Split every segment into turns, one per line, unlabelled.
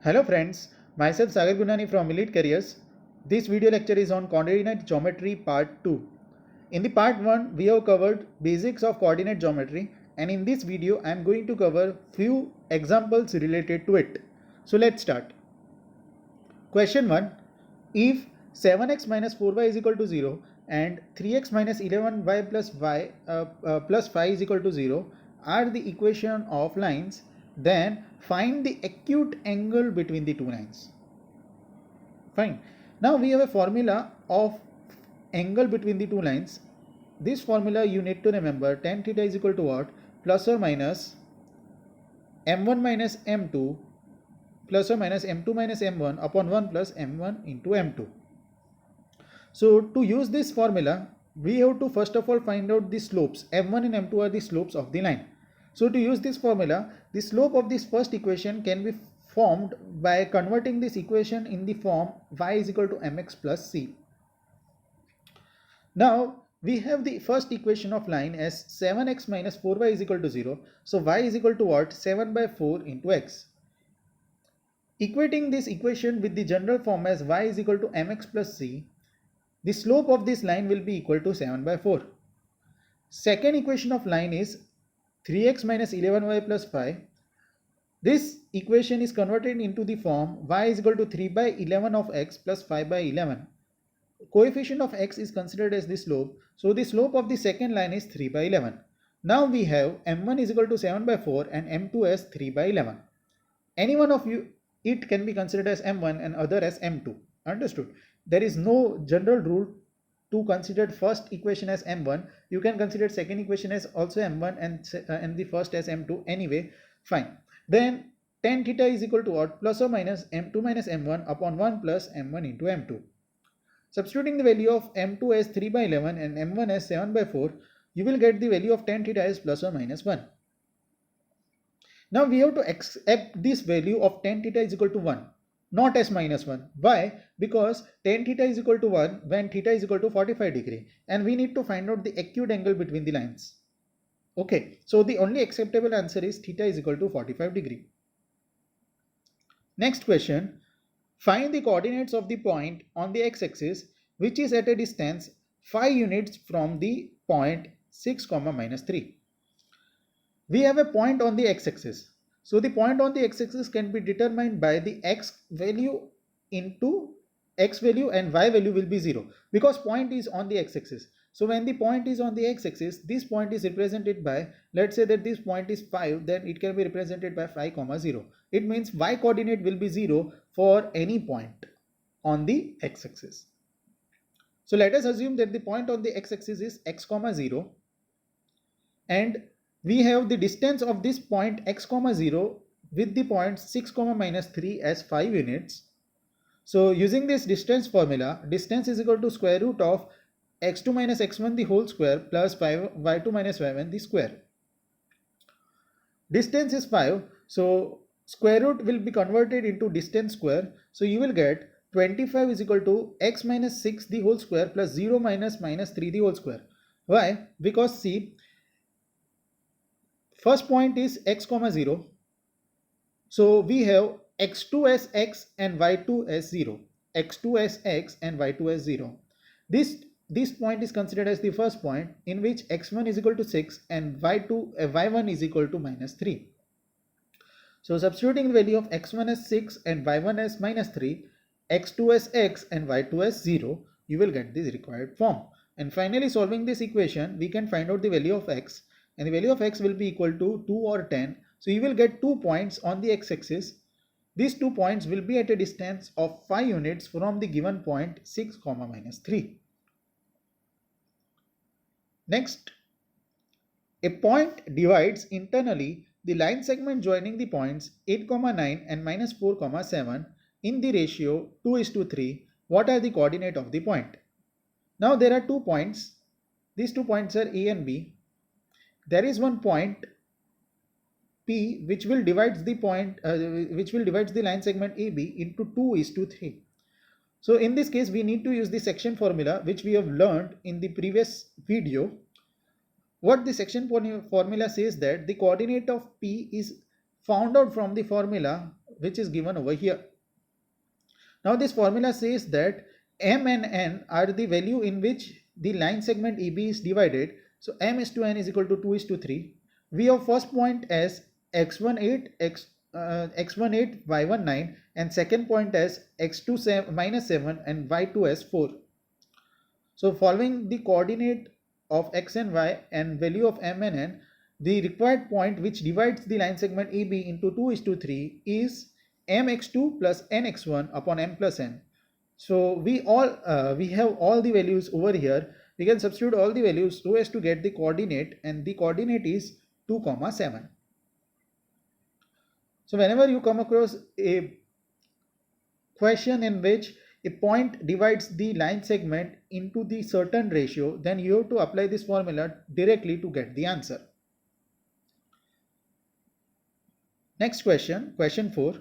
Hello friends, myself Sagar Gunani from Elite Careers. This video lecture is on coordinate geometry part 2. In the part 1, we have covered basics of coordinate geometry, and in this video I am going to cover few examples related to it. So let's start. Question 1. If 7x minus 4y is equal to 0 and 3x minus 11y plus 5 is equal to 0 are the equation of lines, then find the acute angle between the two lines. Fine. Now we have a formula of angle between the two lines. This formula you need to remember: tan theta is equal to what? Plus or minus m1 minus m2 plus or minus m2 minus m1 upon 1 plus m1 into m2. So to use this formula, we have to first of all find out the slopes. m1 and m2 are the slopes of the line. So to use this formula, the slope of this first equation can be formed by converting this equation in the form y is equal to mx plus c. Now we have the first equation of line as 7x minus 4y is equal to 0. So y is equal to what? 7 by 4 into x. Equating this equation with the general form as y is equal to mx plus c, the slope of this line will be equal to 7 by 4. Second equation of line is 3x minus 11y plus 5. This equation is converted into the form y is equal to 3 by 11 of x plus 5 by 11. Coefficient of x is considered as the slope. So the slope of the second line is 3 by 11. Now we have m1 is equal to 7 by 4 and m2 as 3 by 11. Any one of it can be considered as m1 and other as m2. Understood? There is no general rule to consider first equation as m1. You can consider second equation as also m1 and the first as m2 anyway. Fine. Then tan theta is equal to what? Plus or minus m2 minus m1 upon 1 plus m1 into m2. Substituting the value of m2 as 3 by 11 and m1 as 7 by 4, you will get the value of tan theta as plus or minus 1. Now we have to accept this value of tan theta is equal to 1, not as minus 1. Why? Because tan theta is equal to 1 when theta is equal to 45 degree, and we need to find out the acute angle between the lines. Okay, so the only acceptable answer is theta is equal to 45 degree. Next question. Find the coordinates of the point on the x-axis which is at a distance 5 units from the point 6, minus 3. We have a point on the x-axis. So the point on the x-axis can be determined by the x value into x value, and y value will be 0 because point is on the x-axis. So when the point is on the x-axis, this point is represented by, let's say that this point is 5, then it can be represented by 5, 0. It means y coordinate will be 0 for any point on the x-axis. So let us assume that the point on the x-axis is x, 0, and we have the distance of this point x, 0 with the point 6, minus 3 as 5 units. So using this distance formula, distance is equal to square root of x2 minus x1 the whole square plus 5 y2 minus y1 the square. Distance is 5, so square root will be converted into distance square. So you will get 25 is equal to x minus 6 the whole square plus 0 minus 3 the whole square. Why? Because see, first point is x, 0. So we have x2 as x and y2 as 0. x2 as x and y2 as 0. This point is considered as the first point in which x1 is equal to 6 and y1 is equal to minus 3. So substituting the value of x1 as 6 and y1 as minus 3, x2 as x and y2 as 0, you will get this required form. And finally solving this equation, we can find out the value of x, and the value of x will be equal to 2 or 10. So you will get 2 points on the x-axis. These 2 points will be at a distance of 5 units from the given point 6, minus 3. Next, a point divides internally the line segment joining the points 8, 9 and minus 4, 7 in the ratio 2:3. What are the coordinates of the point? Now there are 2 points. These 2 points are A and B. There is one point P which will divide the line segment AB into 2:3. So in this case we need to use the section formula which we have learned in the previous video. What the section formula says that the coordinate of P is found out from the formula which is given over here. Now this formula says that m and n are the value in which the line segment EB is divided. So m is to n is equal to 2 is to 3. We have first point as x18, x18, y19 and second point as x2 minus 7 and y2 as 4. So following the coordinate of x and y and value of m and n, the required point which divides the line segment EB into 2 is to 3 is mx2 plus nx1 upon m plus n. So we have all the values over here. We can substitute all the values so as to get the coordinate, and the coordinate is 2, 7. So whenever you come across a question in which a point divides the line segment into the certain ratio, then you have to apply this formula directly to get the answer. Next question, question 4.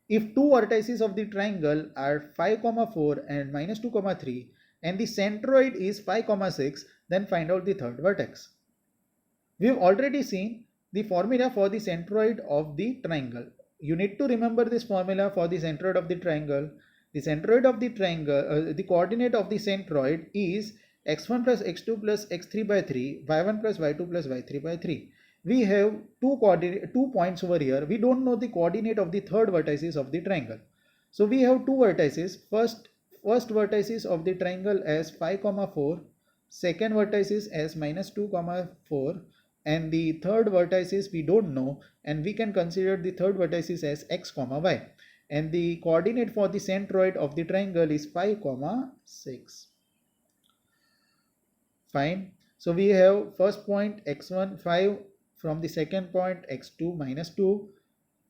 If two vertices of the triangle are 5, 4 and minus 2, 3 and the centroid is 5, 6, then find out the third vertex. We have already seen the formula for the centroid of the triangle. You need to remember this formula for the centroid of the triangle. The centroid of the triangle, the coordinate of the centroid is x1 plus x2 plus x3 by 3, y1 plus y2 plus y3 by 3. We have two points over here. We don't know the coordinate of the third vertices of the triangle. So we have two vertices. First vertices of the triangle as 5, 4, second vertices as minus 2, 4, and the third vertices we don't know, and we can consider the third vertices as x, y, and the coordinate for the centroid of the triangle is 5, 6. Fine. So we have first point x1 5, from the second point x2 minus 2,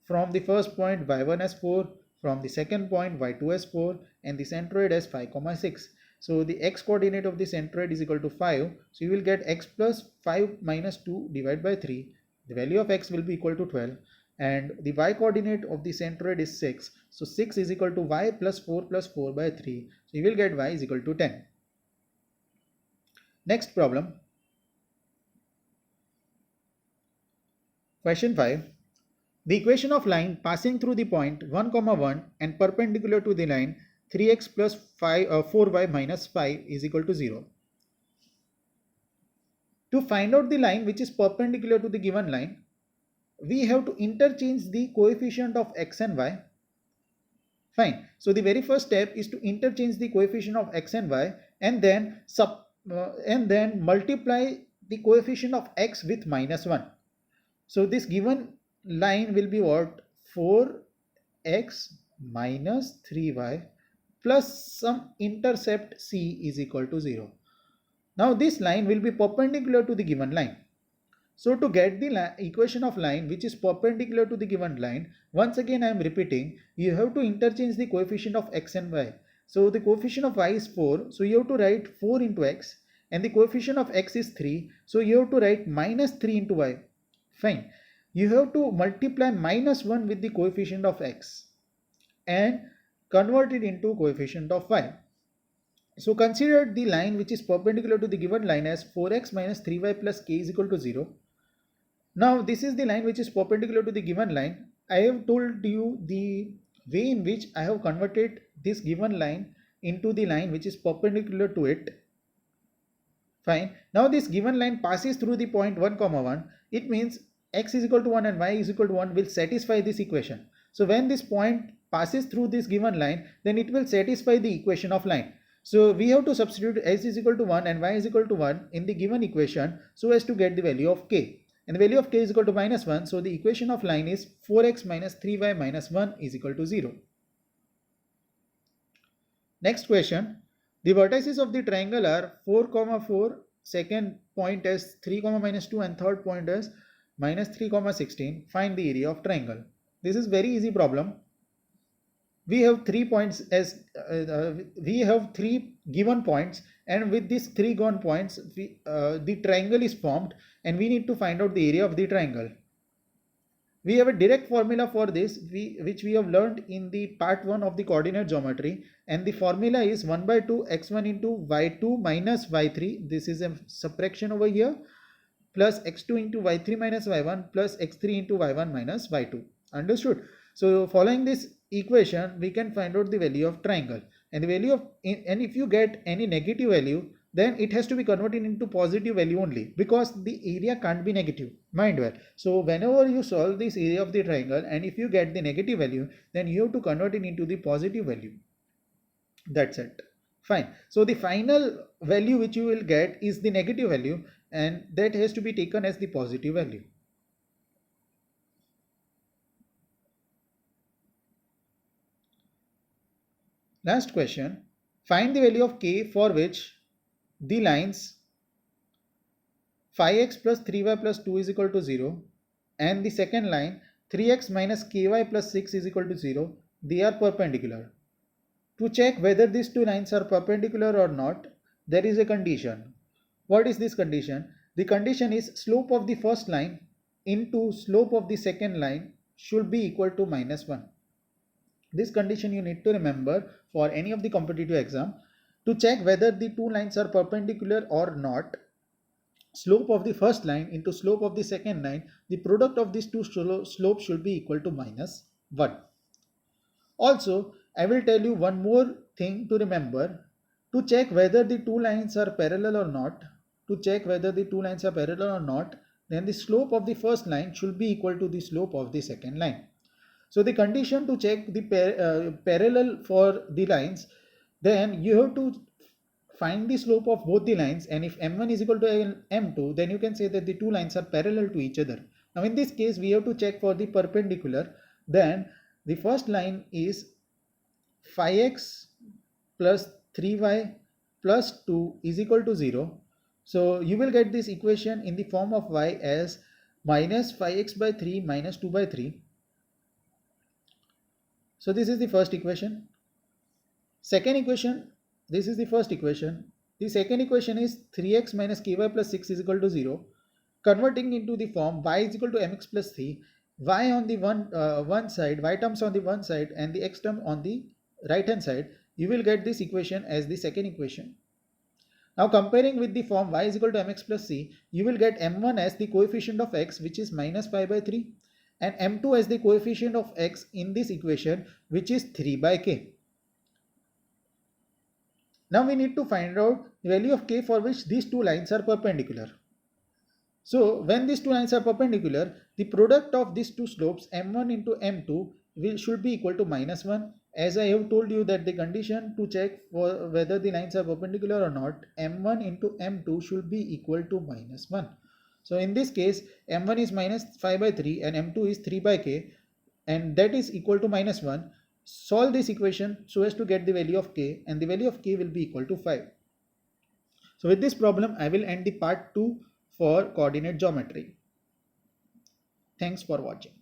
from the first point y1 as 4, from the second point y2 as 4, and the centroid as 5, 6. So the x coordinate of the centroid is equal to 5. So you will get x plus 5 minus 2 divided by 3. The value of x will be equal to 12. And the y coordinate of the centroid is 6. So 6 is equal to y plus 4 by 3. So you will get y is equal to 10. Next problem. Question 5. The equation of line passing through the point 1, 1 and perpendicular to the line 3x plus 4y minus 5 is equal to 0. To find out the line which is perpendicular to the given line, we have to interchange the coefficient of x and y. Fine. So the very first step is to interchange the coefficient of x and y, and then multiply the coefficient of x with minus 1. So this given line will be what? 4x minus 3y plus some intercept c is equal to 0. Now this line will be perpendicular to the given line. So to get the equation of line which is perpendicular to the given line, once again I am repeating, you have to interchange the coefficient of x and y. So the coefficient of y is 4, so you have to write 4 into x, and the coefficient of x is 3, so you have to write minus 3 into y. Fine. You have to multiply minus 1 with the coefficient of x and convert it into coefficient of y. So consider the line which is perpendicular to the given line as 4x minus 3y plus k is equal to 0. Now this is the line which is perpendicular to the given line. I have told you the way in which I have converted this given line into the line which is perpendicular to it. Fine. Now this given line passes through the point 1, 1. It means x is equal to 1 and y is equal to 1 will satisfy this equation. So when this point passes through this given line, then it will satisfy the equation of line. So we have to substitute x is equal to 1 and y is equal to 1 in the given equation so as to get the value of k. And the value of k is equal to minus 1. So the equation of line is 4x minus 3y minus 1 is equal to 0. Next question. The vertices of the triangle are 4, 4, second point as 3, minus 2 and third point as minus 3, 16. Find the area of triangle. This is very easy problem. We have 3 points as we have 3 given points, and with these 3 given points the triangle is formed, and we need to find out the area of the triangle. We have a direct formula for this which we have learned in the part 1 of the coordinate geometry, and the formula is 1 by 2 x1 into y2 minus y3. This is a subtraction over here, plus x2 into y3 minus y1 plus x3 into y1 minus y2. Understood? So following this equation, we can find out the value of triangle, and the value of, and if you get any negative value, then it has to be converted into positive value only, because the area can't be negative, mind well. So whenever you solve this area of the triangle, and if you get the negative value, then you have to convert it into the positive value. That's it. Fine. So the final value which you will get is the negative value, and that has to be taken as the positive value. Last question. Find the value of k for which the lines 5x plus 3y plus 2 is equal to 0 and the second line 3x minus ky plus 6 is equal to 0. They are perpendicular. To check whether these two lines are perpendicular or not, there is a condition. What is this condition? The condition is slope of the first line into slope of the second line should be equal to -1. This condition you need to remember for any of the competitive exam. To check whether the two lines are perpendicular or not, slope of the first line into slope of the second line, the product of these two slopes should be equal to -1. Also, I will tell you one more thing to remember. To check whether the two lines are parallel or not, then the slope of the first line should be equal to the slope of the second line. So the condition to check the parallel for the lines, then you have to find the slope of both the lines, and if m1 is equal to m2, then you can say that the two lines are parallel to each other. Now in this case, we have to check for the perpendicular. Then the first line is 5x plus 3y plus 2 is equal to 0. So you will get this equation in the form of y as minus 5x by 3 minus 2 by 3. So this is the first equation. Second equation, this is the first equation. The second equation is 3x minus ky plus 6 is equal to 0. Converting into the form y is equal to mx plus 3. Y on the one side, y terms on the one side and the x term on the right hand side, you will get this equation as the second equation. Now comparing with the form y is equal to mx plus c, you will get m1 as the coefficient of x, which is minus 5 by 3, and m2 as the coefficient of x in this equation, which is 3 by k. Now we need to find out the value of k for which these two lines are perpendicular. So when these two lines are perpendicular, the product of these two slopes m1 into m2 should be equal to -1. As I have told you that the condition to check for whether the lines are perpendicular or not, m1 into m2 should be equal to -1. So in this case, m1 is minus 5 by 3 and m2 is 3 by k, and that is equal to -1. Solve this equation so as to get the value of k, and the value of k will be equal to 5. So with this problem, I will end the part 2 for coordinate geometry. Thanks for watching.